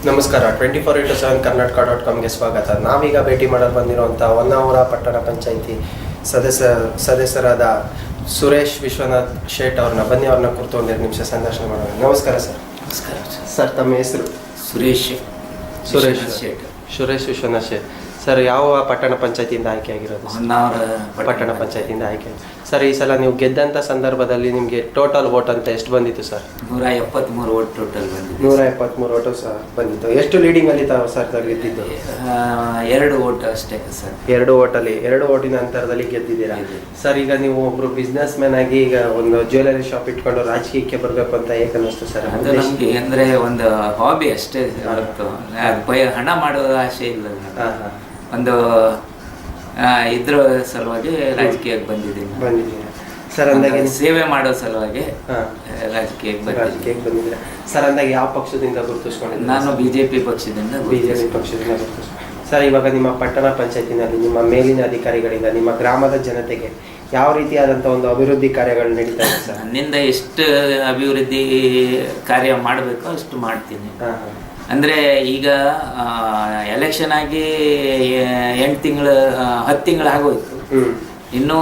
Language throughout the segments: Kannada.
ನಮಸ್ಕಾರ. 24x7 ಕರ್ನಾಟಕ.comಗೆ ಸ್ವಾಗತ. ನಾವೀಗ ಭೇಟಿ ಮಾಡಲು ಬಂದಿರುವಂಥ ಹೊನ್ನಾವರ ಪಟ್ಟಣ ಪಂಚಾಯಿತಿ ಸದಸ್ಯರಾದ ಸುರೇಶ್ ವಿಶ್ವನಾಥ್ ಶೇಟ್ ಅವ್ರನ್ನ ಅವ್ರನ್ನ ಕುರಿತು ಒಂದೆರಡು ನಿಮಿಷ ಸಂದರ್ಶನ ಮಾಡೋಣ. ನಮಸ್ಕಾರ ಸರ್. ನಮಸ್ಕಾರ ಸರ್, ತಮ್ಮ ಹೆಸರು? ಸುರೇಶ್ ಶೇಟ್. ಸುರೇಶ್ ವಿಶ್ವನಾಥ್ ಶೇಟ್ ಸರ್, ಯಾವ ಪಟ್ಟಣ ಪಂಚಾಯತಿಯಿಂದ ಆಯ್ಕೆ ಆಗಿರೋದು? ಹೊನ್ನಾವರ ಪಟ್ಟಣ ಪಂಚಾಯತಿಯಿಂದ ಆಯ್ಕೆ. ಸರ್, ಈ ಸಲ ನೀವು ಗೆದ್ದಂಥ ಸಂದರ್ಭದಲ್ಲಿ ನಿಮಗೆ ಟೋಟಲ್ ವೋಟ್ ಅಂತ ಎಷ್ಟು ಬಂದಿತ್ತು ಸರ್? 173 ವೋಟ್ ಟೋಟಲ್ ಬಂದಿದೆ. 173 ವೋಟು ಸರ್ ಬಂದಿತ್ತು. ಎಷ್ಟು ಲೀಡಿಂಗಲ್ಲಿ ತಾವು ಸರ್ ಗೆದ್ದಿದ್ದು? 2 ವೋಟ್ ಅಷ್ಟೇ ಸರ್. 2 ವೋಟಲ್ಲಿ 2 ವೋಟಿನ ಅಂತರದಲ್ಲಿ ಗೆದ್ದಿದ್ದೀರಾ ಸರ್. ಈಗ ನೀವು ಒಬ್ರು ಬಿಸ್ನೆಸ್ ಮ್ಯಾನ್ ಆಗಿ ಈಗ ಒಂದು ಜ್ಯುವೆಲರಿ ಶಾಪ್ ಇಟ್ಕೊಂಡು ರಾಜಕೀಯಕ್ಕೆ ಬರಬೇಕು ಅಂತ ಏಕನ್ನಿಸ್ತು ಸರ್? ಅದು ನಮಗೆ ಅಂದರೆ ಒಂದು ಹಾಬಿ ಅಷ್ಟೇ ಹೊರತು ಹಣ ಮಾಡುವ ಆಸೆ ಇಲ್ಲ. ಒಂದು ಇದ್ರ ಸಲುವಾಗಿ ರಾಜಕೀಯಕ್ಕೆ ಬಂದಿದ್ದೀನಿ ಸರ್. ಅಂದಾಗೆ ಸೇವೆ ಮಾಡೋ ಸಲುವಾಗಿ ರಾಜಕೀಯಕ್ಕೆ ಬಂದಿದ್ದೀರಾ ಸರ್. ಅಂದಾಗೆ ಯಾವ ಪಕ್ಷದಿಂದ ಗುರುತಿಸ್ಕೊಂಡಿದ್ದೀರಾ? ನಾನು ಬಿಜೆಪಿ ಪಕ್ಷದಿಂದ ಗುರುತಿಸ್ಕೊಂಡು ಸರ್. ಇವಾಗ ನಿಮ್ಮ ಪಟ್ಟಣ ಪಂಚಾಯತಿನಲ್ಲಿ ನಿಮ್ಮ ಮೇಲಿನ ಅಧಿಕಾರಿಗಳಿಂದ ನಿಮ್ಮ ಗ್ರಾಮದ ಜನತೆಗೆ ಯಾವ ರೀತಿಯಾದಂಥ ಒಂದು ಅಭಿವೃದ್ಧಿ ಕಾರ್ಯಗಳು ನಡೀತಾ ಇದೆ ಸರ್? ನನ್ನಿಂದ ಎಷ್ಟು ಅಭಿವೃದ್ಧಿ ಕಾರ್ಯ ಮಾಡಬೇಕೋ ಅಷ್ಟು ಮಾಡ್ತೀನಿ. ಅಂದರೆ ಈಗ ಎಲೆಕ್ಷನ್ ಆಗಿ 8 ತಿಂಗಳು 10 ತಿಂಗಳು ಆಗೋಯ್ತು. ಇನ್ನೂ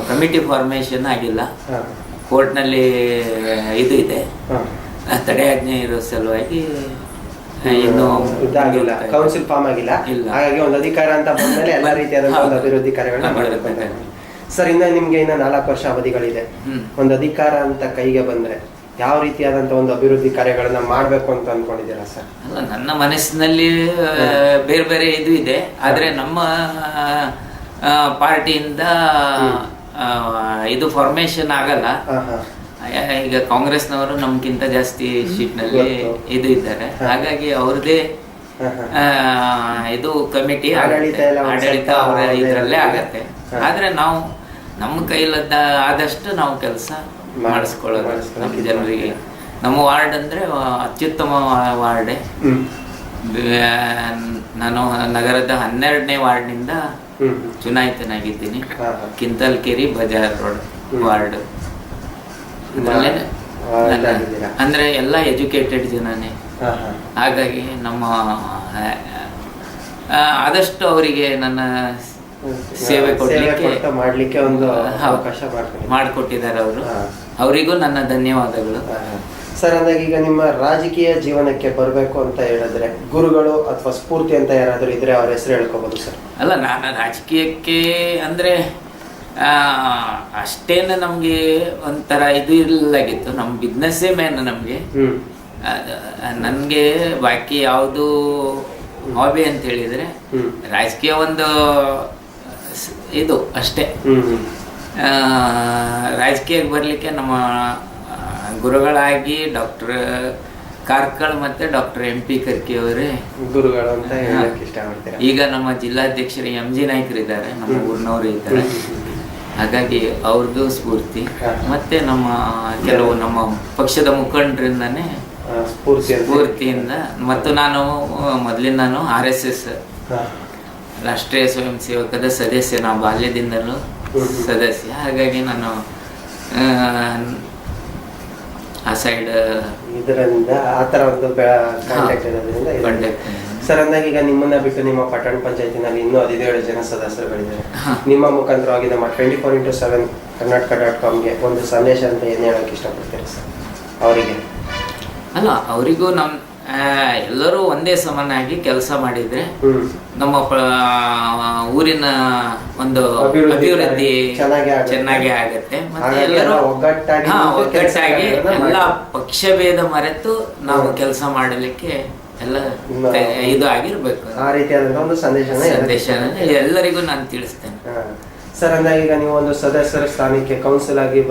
ಕಮಿಟಿ ಫಾರ್ಮೇಷನ್ ಆಗಿಲ್ಲ. ಕೋರ್ಟ್ನಲ್ಲಿ ಇದು ಇದೆ, ತಡೆಯಾಜ್ಞೆ ಇರೋ ಸಲುವಾಗಿ ಇನ್ನೂ ಇದಾಗಿಲ್ಲ, ಕೌನ್ಸಿಲ್ ಫಾರ್ಮ್ ಆಗಿಲ್ಲ. ಹಾಗಾಗಿ ಒಂದು ಅಧಿಕಾರ ಅಂತ ಬಂದ್ಮೇಲೆ ಎಲ್ಲ ರೀತಿಯಾದಂಥ ಒಂದು ಅಭಿವೃದ್ಧಿ ಕಾರ್ಯಗಳನ್ನ ಮಾಡಬೇಕು ಸರ್. ಇನ್ನು ನಿಮ್ಗೆ ಇನ್ನು 4 ವರ್ಷ ಅವಧಿಗಳಿದೆ. ಒಂದು ಅಧಿಕಾರ ಅಂತ ಕೈಗೆ ಬಂದ್ರೆ ಯಾವ ರೀತಿಯಾದಂಥ ಒಂದು ಅಭಿವೃದ್ಧಿ ಕಾರ್ಯಗಳನ್ನ ಮಾಡಬೇಕು ಅಂತ ಅನ್ಕೊಂಡಿದ್ದೀರಾ ಸರ್? ಅಲ್ಲ, ನನ್ನ ಮನಸ್ಸಿನಲ್ಲಿ ಬೇರೆ ಬೇರೆ ಇದು ಇದೆ. ಆದರೆ ನಮ್ಮ ಪಾರ್ಟಿಯಿಂದ ಇದು ಫಾರ್ಮೇಶನ್ ಆಗಲ್ಲ. ಈಗ ಕಾಂಗ್ರೆಸ್ನವರು ನಮ್ಗಿಂತ ಜಾಸ್ತಿ ಸೀಟ್ನಲ್ಲಿ ಇದು ಇದ್ದಾರೆ. ಹಾಗಾಗಿ ಅವ್ರದ್ದೇ ಇದು ಕಮಿಟಿ ಆಡಳಿತ ಅವರ ಇದರಲ್ಲೇ ಆಗತ್ತೆ. ಆದ್ರೆ ನಾವು ನಮ್ಮ ಕೈಲದ್ದ ಆದಷ್ಟು ನಾವು ಕೆಲಸ ಮಾಡಿಸ್ಕೊಳ್ಳೋದು ನಮ್ಮ ಜನರಿಗೆ. ನಮ್ಮ ವಾರ್ಡ್ ಅಂದ್ರೆ ಅತ್ಯುತ್ತಮ ವಾರ್ಡೆ. ನಾನು ನಗರದ 12ನೇ ವಾರ್ಡ್ನಿಂದ ಚುನಾಯಿತನಾಗಿದ್ದೀನಿ. ಕಿಂತಲ್ಕೆರಿ ಬಜಾರ್ ರೋಡ್ ವಾರ್ಡ್. ಅಂದ್ರೆ ಎಲ್ಲ ಎಜುಕೇಟೆಡ್ ಜನನೇ. ಹಾಗಾಗಿ ನಮ್ಮ ಆದಷ್ಟು ಅವರಿಗೆ ನನ್ನ ಸೇವೆ ಮಾಡ್ಲಿಕ್ಕೆ ಒಂದು ಅವಕಾಶ ಮಾಡಿಕೊಟ್ಟಿದ್ದಾರೆ ಅವರು. ಅವರಿಗೂ ನನ್ನ ಧನ್ಯವಾದಗಳು ಸರ್. ಅಂದಾಗ ಈಗ ನಿಮ್ಮ ರಾಜಕೀಯ ಜೀವನಕ್ಕೆ ಬರಬೇಕು ಅಂತ ಹೇಳಿದ್ರೆ ಗುರುಗಳು ಅಥವಾ ಸ್ಫೂರ್ತಿ ಅಂತ ಯಾರಾದರೂ ಇದ್ರೆ ಅವ್ರ ಹೆಸರು ಹೇಳ್ಕೋಬಹುದು ಸರ್? ಅಲ್ಲ, ನಾನು ರಾಜಕೀಯಕ್ಕೆ ಅಂದ್ರೆ ಅಷ್ಟೇನು ನಮ್ಗೆ ಒಂಥರ ಇದು ಇರಲಾಗಿತ್ತು. ನಮ್ಮ ಬಿಸ್ನೆಸ್ಸೇ ಮೇನ್ ನಮ್ಗೆ. ನನ್ಗೆ ಬಾಕಿ ಯಾವುದು ಹಾಬಿ ಅಂತ ಹೇಳಿದ್ರೆ ರಾಜಕೀಯ ಒಂದು ಇದು ಅಷ್ಟೇ. ರಾಜಕೀಯಕ್ಕೆ ಬರಲಿಕ್ಕೆ ನಮ್ಮ ಗುರುಗಳಾಗಿ ಡಾಕ್ಟರ್ ಕಾರ್ಕಳ್ ಮತ್ತೆ ಡಾಕ್ಟರ್ MP ಕರ್ಕಿ ಅವರೇ ಗುರುಗಳು ಅಂತ ಹೇಳಕ್ಕೆ ಇಷ್ಟಪಡ್ತೀನಿ. ಈಗ ನಮ್ಮ ಜಿಲ್ಲಾಧ್ಯಕ್ಷರು MG ನಾಯ್ಕರು ಇದ್ದಾರೆ, ನಮ್ಮ ಊರಿನವರು ಇದ್ದಾರೆ. ಹಾಗಾಗಿ ಅವ್ರದ್ದು ಸ್ಫೂರ್ತಿ. ಮತ್ತೆ ನಮ್ಮ ಕೆಲವು ನಮ್ಮ ಪಕ್ಷದ ಮುಖಂಡರಿಂದಾನೇ ಸ್ಫೂರ್ತಿಯಿಂದ. ಮತ್ತು ನಾನು ಮೊದಲಿಂದಾನು RSS ರಾಷ್ಟ್ರೀಯ ಸ್ವಯಂ ಸೇವಕದ ಸದಸ್ಯ. ನಾವು ಬಾಲ್ಯದಿಂದಲೂ ಸದಸ್ಯ. ಹಾಗಾಗಿ ನಾನು ಆ ಸೈಡ್ ಇದರಿಂದ ಆ ಥರ ಒಂದು ಕಾಂಟ್ಯಾಕ್ಟ್ ಇರೋದ್ರಿಂದ ಸರ್. ಅಂದಾಗ ಈಗ ನಿಮ್ಮನ್ನ ಬಿಟ್ಟು ನಿಮ್ಮ ಪಟ್ಟಣ ಪಂಚಾಯತಿನಲ್ಲಿ ಇನ್ನೂ 17 ಜನ ಸದಸ್ಯರುಗಳಿದ್ದಾರೆ. ನಿಮ್ಮ ಮುಖಾಂತರವಾಗಿ ನಮ್ಮ 24x7 ಕರ್ನಾಟಕ.comಗೆ ಒಂದು ಸಂದೇಶ ಅಂತ ಏನು ಹೇಳೋಕೆ ಇಷ್ಟಪಡ್ತೀರಿ ಸರ್ ಅವರಿಗೆ? ಅಲ್ಲ, ಅವರಿಗೂ ನಮ್ಮ ಎಲ್ಲರೂ ಒಂದೇ ಸಮನಾಗಿ ಕೆಲಸ ಮಾಡಿದ್ರೆ ನಮ್ಮ ಊರಿನ ಒಂದು ಅಭಿವೃದ್ಧಿ ಚೆನ್ನಾಗಿ ಆಗತ್ತೆ. ಮತ್ತೆ ಎಲ್ಲರೂ ಒಗ್ಗಟ್ಟಾಗಿ ಎಲ್ಲ ಪಕ್ಷಭೇದ ಮರೆತು ನಾವು ಕೆಲಸ ಮಾಡಲಿಕ್ಕೆ ಎಲ್ಲ ಇದು ಆಗಿರ್ಬೇಕು. ಆ ರೀತಿಯಾದಂತಹ ಒಂದು ಸಂದೇಶ ಎಲ್ಲರಿಗೂ ನಾನು ತಿಳಿಸ್ತೇನೆ ಸರ್. ಅಂದಾಗ ಈಗ ನೀವು ಒಂದು ಸದಸ್ಯರ ಸ್ಥಾನಕ್ಕೆ ಕೌನ್ಸಿಲ್ ಆಗಿ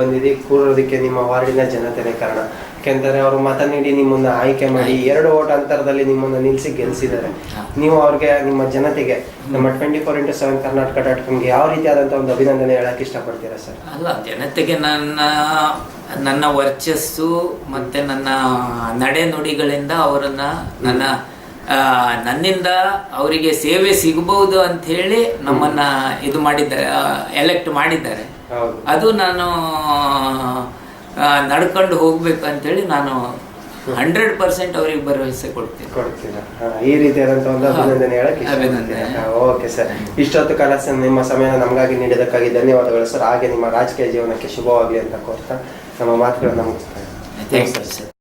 ಕೂರೋದಕ್ಕೆ ನಿಮ್ಮ ವಾರ್ಡಿನ ಜನತೆನೇ ಕಾರಣ. ಯಾಕೆಂದರೆ ಅವರು ಮತ ನೀಡಿ ನಿಮ್ಮನ್ನ ಆಯ್ಕೆ ಮಾಡಿ 2 ವೋಟ್ ಅಂತರದಲ್ಲಿ ನಿಮ್ಮನ್ನ ನಿಲ್ಲಿಸಿ ಗೆಲ್ಲಿಸಿದ್ದಾರೆ. ನೀವು ಅವ್ರಿಗೆ, ನಿಮ್ಮ ಜನತೆಗೆ ನಮ್ಮ 24x7 ಕರ್ನಾಟಕ.comಗೆ ಯಾವ ರೀತಿಯಾದಂಥ ಒಂದು ಅಭಿನಂದನೆ ಹೇಳಕ್ಕೆ ಇಷ್ಟಪಡ್ತೀರಾ ಸರ್? ಅಲ್ಲ, ಜನತೆಗೆ ನನ್ನ ವರ್ಚಸ್ಸು ಮತ್ತೆ ನನ್ನ ನಡೆ ನುಡಿಗಳಿಂದ ಅವರನ್ನ ನನ್ನಿಂದ ಅವರಿಗೆ ಸೇವೆ ಸಿಗಬಹುದು ಅಂತ ಹೇಳಿ ನಮ್ಮನ್ನ ಇದು ಮಾಡಿದ್ದಾರೆ, ಎಲೆಕ್ಟ್ ಮಾಡಿದ್ದಾರೆ. ಅದು ನಾನು ನಡ್ಕೊಂಡು ಹೋಗ್ಬೇಕು ಅಂತೇಳಿ ನಾನು 100% ಅವ್ರಿಗೆ ಭರವಸೆ ಕೊಡ್ತೀನಿ. ಕೊಡ್ತೀರಾ? ಈ ರೀತಿಯಾದಂತ ಒಂದು ಅಭಿನಂದನೆ ಹೇಳಕ್ಕೆ ಅಭಿನಂದನೆ. ಓಕೆ ಸರ್, ಇಷ್ಟೊತ್ತು ಕಾಲ ನಿಮ್ಮ ಸಮಯನ ನಮಗಾಗಿ ನೀಡಿದ್ದಕ್ಕಾಗಿ ಧನ್ಯವಾದಗಳು ಸರ್. ಹಾಗೆ ನಿಮ್ಮ ರಾಜಕೀಯ ಜೀವನಕ್ಕೆ ಶುಭವಾಗಲಿ ಅಂತ ಕೋರ್ತಾ ನಮ್ಮ ಮಾತುಗಳನ್ನು ಮುಗಿಸ್ತಾ ಇದ್ದೀನಿ. Thank you sir.